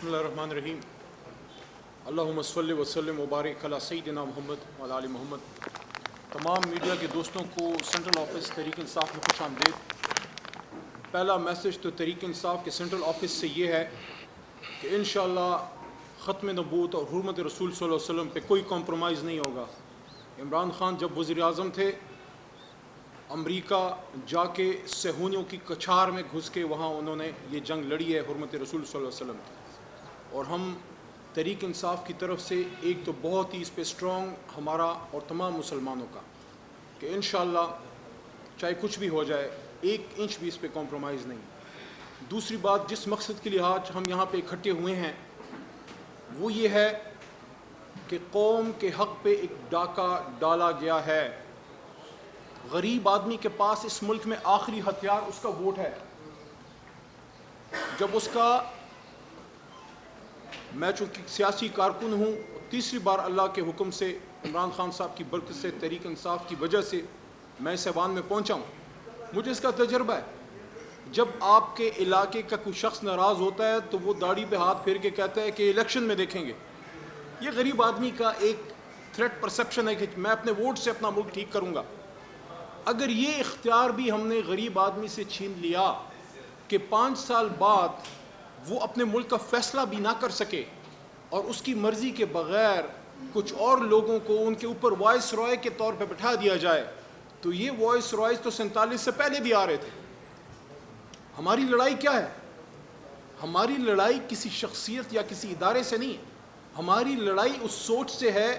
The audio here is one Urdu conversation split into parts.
بسم اللہ الرحمن الرحیم اللہم صلی وسلم وبارک علی سیدنا محمد وعلی آل محمد۔ تمام میڈیا کے دوستوں کو سینٹرل آفس تحریک انصاف میں خوش آمدید۔ پہلا میسج تو تحریک انصاف کے سینٹرل آفس سے یہ ہے کہ انشاءاللہ ختم نبوت اور حرمت رسول صلی اللہ علیہ وسلم پہ کوئی کمپرومائز نہیں ہوگا۔ عمران خان جب وزیر اعظم تھے، امریکہ جا کے صہیونیوں کی کچھار میں گھس کے وہاں انہوں نے یہ جنگ لڑی ہے حرمت رسول صلی اللہ علیہ وسلم کی، اور ہم تحریک انصاف کی طرف سے ایک تو بہت ہی اس پہ اسٹرانگ ہمارا اور تمام مسلمانوں کا کہ انشاءاللہ چاہے کچھ بھی ہو جائے 1 انچ بھی اس پہ کمپرومائز نہیں۔ دوسری بات، جس مقصد کے لحاظ ہم یہاں پہ اکٹھے ہوئے ہیں وہ یہ ہے کہ قوم کے حق پہ ایک ڈاکہ ڈالا گیا ہے۔ غریب آدمی کے پاس اس ملک میں آخری ہتھیار اس کا ووٹ ہے۔ جب اس کا، میں چونکہ سیاسی کارکن ہوں، تیسری بار اللہ کے حکم سے عمران خان صاحب کی برکت سے تحریک انصاف کی وجہ سے میں اس ایوان میں پہنچا ہوں، مجھے اس کا تجربہ ہے۔ جب آپ کے علاقے کا کوئی شخص ناراض ہوتا ہے تو وہ داڑھی پہ ہاتھ پھیر کے کہتا ہے کہ الیکشن میں دیکھیں گے۔ یہ غریب آدمی کا ایک تھریٹ پرسیپشن ہے کہ میں اپنے ووٹ سے اپنا ملک ٹھیک کروں گا۔ اگر یہ اختیار بھی ہم نے غریب آدمی سے چھین لیا کہ 5 سال بعد وہ اپنے ملک کا فیصلہ بھی نہ کر سکے اور اس کی مرضی کے بغیر کچھ اور لوگوں کو ان کے اوپر وائس رائے کے طور پہ بٹھا دیا جائے، تو یہ وائس رائز تو 47 سے پہلے بھی آ رہے تھے۔ ہماری لڑائی کیا ہے؟ ہماری لڑائی کسی شخصیت یا کسی ادارے سے نہیں ہے، ہماری لڑائی اس سوچ سے ہے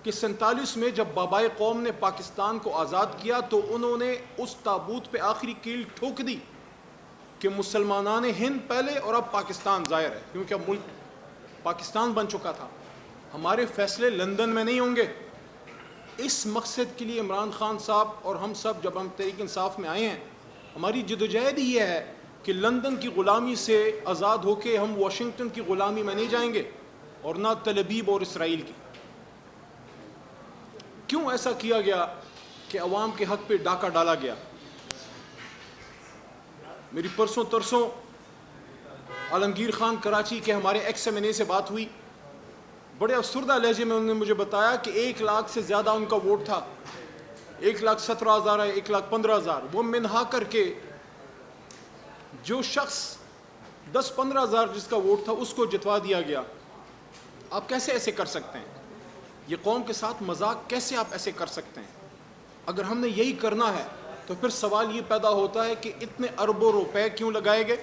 کہ 47 میں جب بابائے قوم نے پاکستان کو آزاد کیا تو انہوں نے اس تابوت پہ آخری کیل ٹھوک دی کہ مسلمانان ہند پہلے اور اب پاکستان ظاہر ہے، کیونکہ اب ملک پاکستان بن چکا تھا۔ ہمارے فیصلے لندن میں نہیں ہوں گے۔ اس مقصد کے لیے عمران خان صاحب اور ہم سب جب ہم تحریک انصاف میں آئے ہیں، ہماری جدوجہد ہی یہ ہے کہ لندن کی غلامی سے آزاد ہو کے ہم واشنگٹن کی غلامی میں نہیں جائیں گے اور نہ تل ابیب اور اسرائیل کی۔ کیوں ایسا کیا گیا کہ عوام کے حق پہ ڈاکہ ڈالا گیا؟ میری پرسوں ترسوں عالمگیر خان کراچی کے ہمارے ایکس ایم این اے سے بات ہوئی، بڑے افسردہ لہجے میں انہوں نے مجھے بتایا کہ 1 لاکھ سے زیادہ ان کا ووٹ تھا، 1,17,000 ہے، 1,15,000، وہ منہا کر کے جو شخص 10-15 ہزار جس کا ووٹ تھا اس کو جتوا دیا گیا۔ آپ کیسے ایسے کر سکتے ہیں؟ یہ قوم کے ساتھ مذاق کیسے آپ ایسے کر سکتے ہیں؟ اگر ہم نے یہی کرنا ہے تو پھر سوال یہ پیدا ہوتا ہے کہ اتنے اربوں روپے کیوں لگائے گئے؟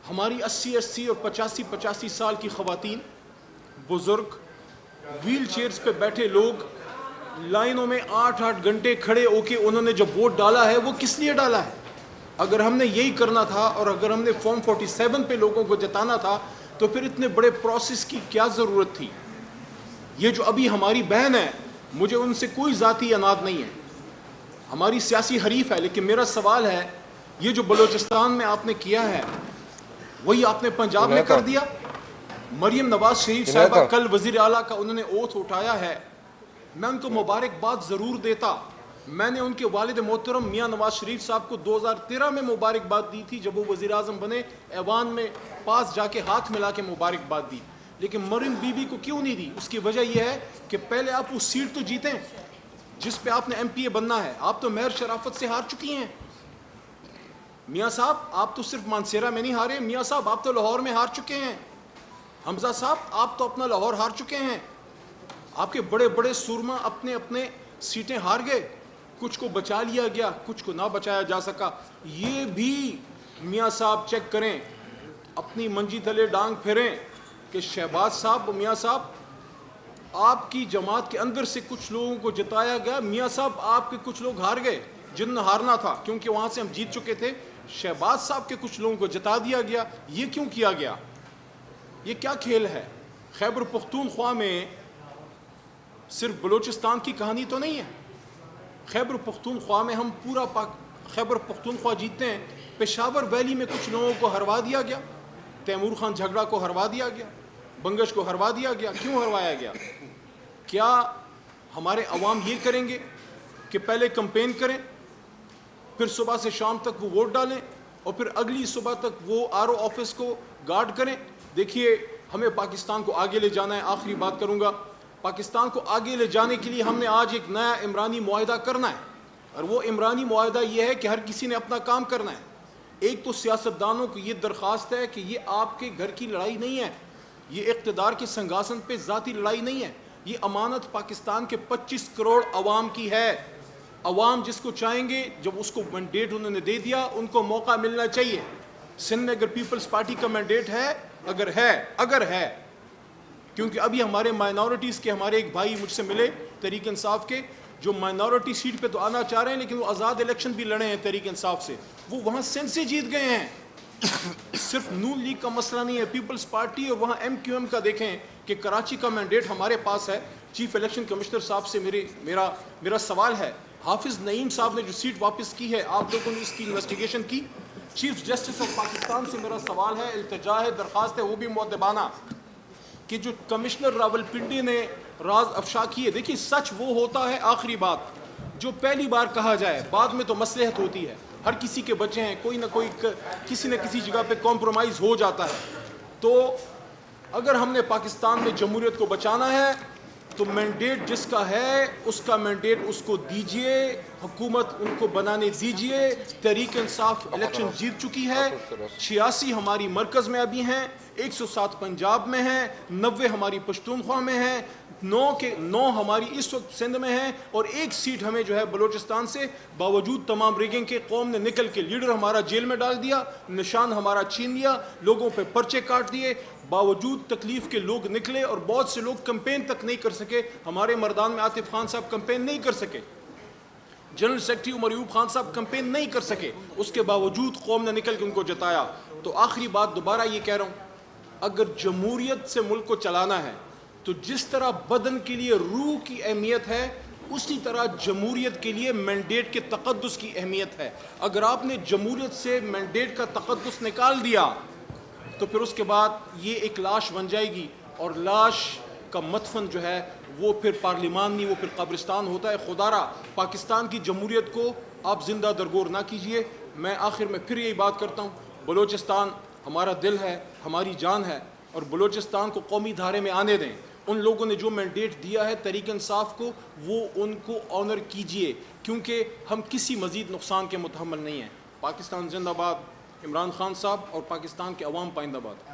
ہماری 80 اور 85 سال کی خواتین، بزرگ، ویل چیئرز پہ بیٹھے لوگ لائنوں میں 8 گھنٹے کھڑے ہو کے انہوں نے جب ووٹ ڈالا ہے وہ کس لیے ڈالا ہے؟ اگر ہم نے یہی کرنا تھا اور اگر ہم نے فارم 47 پہ لوگوں کو جتانا تھا تو پھر اتنے بڑے پروسیس کی کیا ضرورت تھی؟ یہ جو ابھی ہماری بہن ہے، مجھے ان سے کوئی ذاتی عناد نہیں ہے، ہماری سیاسی حریف ہے، لیکن میرا سوال ہے یہ جو بلوچستان میں آپ نے کیا ہے وہی آپ نے پنجاب میں کر دیا۔ مریم نواز شریف صاحبہ کل وزیر اعلیٰ کا انہوں نے اوتھ اٹھایا ہے، میں ان کو مبارکباد ضرور دیتا۔ میں نے ان کے والد محترم میاں نواز شریف صاحب کو 2013 میں مبارکباد دی تھی جب وہ وزیر اعظم بنے، ایوان میں پاس جا کے ہاتھ ملا کے مبارکباد دی، لیکن مریم بی بی کو کیوں نہیں دی؟ اس کی وجہ یہ ہے کہ پہلے آپ اس سیٹ تو جیتیں جس پہ آپ نے ایم پی اے بننا ہے۔ آپ تو مہر شرافت سے ہار چکی ہیں۔ میاں صاحب آپ تو صرف مانسیرا میں نہیں ہارے، میاں صاحب آپ تو لاہور میں ہار چکے ہیں، حمزہ صاحب آپ تو اپنا لاہور ہار چکے ہیں۔ آپ کے بڑے بڑے سورما اپنے اپنے سیٹیں ہار گئے، کچھ کو بچا لیا گیا، کچھ کو نہ بچایا جا سکا۔ یہ بھی میاں صاحب چیک کریں، اپنی منجی تلے ڈانگ پھیریں کہ شہباز صاحب، میاں صاحب آپ کی جماعت کے اندر سے کچھ لوگوں کو جتایا گیا، میاں صاحب آپ کے کچھ لوگ ہار گئے جن نے ہارنا تھا کیونکہ وہاں سے ہم جیت چکے تھے، شہباز صاحب کے کچھ لوگوں کو جتا دیا گیا۔ یہ کیوں کیا گیا؟ یہ کیا کھیل ہے؟ خیبر پختونخوا میں صرف بلوچستان کی کہانی تو نہیں ہے، خیبر پختونخوا میں ہم پورا خیبر پختونخوا جیتتے ہیں۔ پشاور ویلی میں کچھ لوگوں کو ہروا دیا گیا، تیمور خان جھگڑا کو ہروا دیا گیا، بنگش کو ہروا دیا گیا۔ کیوں ہروایا گیا؟ کیا ہمارے عوام یہ کریں گے کہ پہلے کمپین کریں، پھر صبح سے شام تک وہ ووٹ ڈالیں اور پھر اگلی صبح تک وہ آر او آفس کو گارڈ کریں. دیکھیے ہمیں پاکستان کو آگے لے جانا ہے. آخری بات کروں گا, پاکستان کو آگے لے جانے کے لیے ہم نے آج ایک نیا عمرانی معاہدہ کرنا ہے, اور وہ عمرانی معاہدہ یہ ہے کہ ہر کسی نے اپنا کام کرنا ہے. ایک تو سیاستدانوں کو یہ درخواست ہے کہ یہ آپ کے گھر کی لڑائی نہیں ہے, یہ اقتدار کے سنگاسن پہ ذاتی لڑائی نہیں ہے, یہ امانت پاکستان کے 25 کروڑ عوام کی ہے. عوام جس کو چاہیں گے, جب اس کو مینڈیٹ انہوں نے دے دیا, ان کو موقع ملنا چاہیے. سندھ میں اگر پیپلز پارٹی کا مینڈیٹ ہے, اگر ہے کیونکہ ابھی ہمارے مائنورٹیز کے ہمارے ایک بھائی مجھ سے ملے تحریک انصاف کے, جو مائنورٹی سیٹ پہ تو آنا چاہ رہے ہیں لیکن وہ آزاد الیکشن بھی لڑے ہیں تحریک انصاف سے, وہ وہاں سندھ سے جیت گئے ہیں. صرف نون لیگ کا مسئلہ نہیں ہے, پیپلز پارٹی اور وہاں ایم کیو ایم کا. دیکھیں کہ کراچی کا مینڈیٹ ہمارے پاس ہے. چیف الیکشن کمشنر صاحب سے میرا سوال ہے, حافظ نعیم صاحب نے جو سیٹ واپس کی ہے, آپ لوگوں نے اس کی انویسٹیگیشن کی؟ چیف جسٹس آف پاکستان سے میرا سوال ہے, التجا ہے, درخواست ہے, وہ بھی مؤدبانہ, کہ جو کمشنر راول پنڈی نے راز افشا کی ہے. دیکھیے سچ وہ ہوتا ہے, آخری بات, جو پہلی بار کہا جائے, بعد میں تو مصلحت ہوتی ہے. ہر کسی کے بچے ہیں, کوئی نہ کوئی کسی نہ کسی جگہ پہ کمپرومائز ہو جاتا ہے. تو اگر ہم نے پاکستان میں جمہوریت کو بچانا ہے تو مینڈیٹ جس کا ہے اس کا مینڈیٹ اس کو دیجئے, حکومت ان کو بنانے دیجئے. تحریک انصاف الیکشن جیت چکی ہے, 86 ہماری مرکز میں ابھی ہیں, 107 پنجاب میں ہیں, 90 ہماری پشتونخوا میں ہیں, 9 ہماری اس وقت سندھ میں ہیں, اور 1 سیٹ ہمیں جو ہے بلوچستان سے. باوجود تمام ریگنگ کے قوم نے نکل کے لیڈر ہمارا جیل میں ڈال دیا, نشان ہمارا چھین لیا, لوگوں پہ پرچے کاٹ دیے. باوجود تکلیف کے لوگ نکلے, اور بہت سے لوگ کمپین تک نہیں کر سکے. ہمارے مردان میں عاطف خان صاحب کمپین نہیں کر سکے, جنرل سیکرٹری عمر ایوب خان صاحب کمپین نہیں کر سکے, اس کے باوجود قوم نے نکل کے ان کو جتایا. تو آخری بات دوبارہ یہ کہہ رہا ہوں, اگر جمہوریت سے ملک کو چلانا ہے تو جس طرح بدن کے لیے روح کی اہمیت ہے, اسی طرح جمہوریت کے لیے مینڈیٹ کے تقدس کی اہمیت ہے. اگر آپ نے جمہوریت سے مینڈیٹ کا تقدس نکال دیا تو پھر اس کے بعد یہ ایک لاش بن جائے گی, اور لاش کا مدفن جو ہے وہ پھر پارلیمان نہیں, وہ پھر قبرستان ہوتا ہے. خدا را پاکستان کی جمہوریت کو آپ زندہ درگور نہ کیجئے. میں آخر میں پھر یہی بات کرتا ہوں, بلوچستان ہمارا دل ہے, ہماری جان ہے, اور بلوچستان کو قومی دھارے میں آنے دیں. ان لوگوں نے جو مینڈیٹ دیا ہے تحریک انصاف کو, وہ ان کو آنر کیجئے, کیونکہ ہم کسی مزید نقصان کے متحمل نہیں ہیں. پاکستان زندہ باد, عمران خان صاحب, اور پاکستان کے عوام پائندہ باد.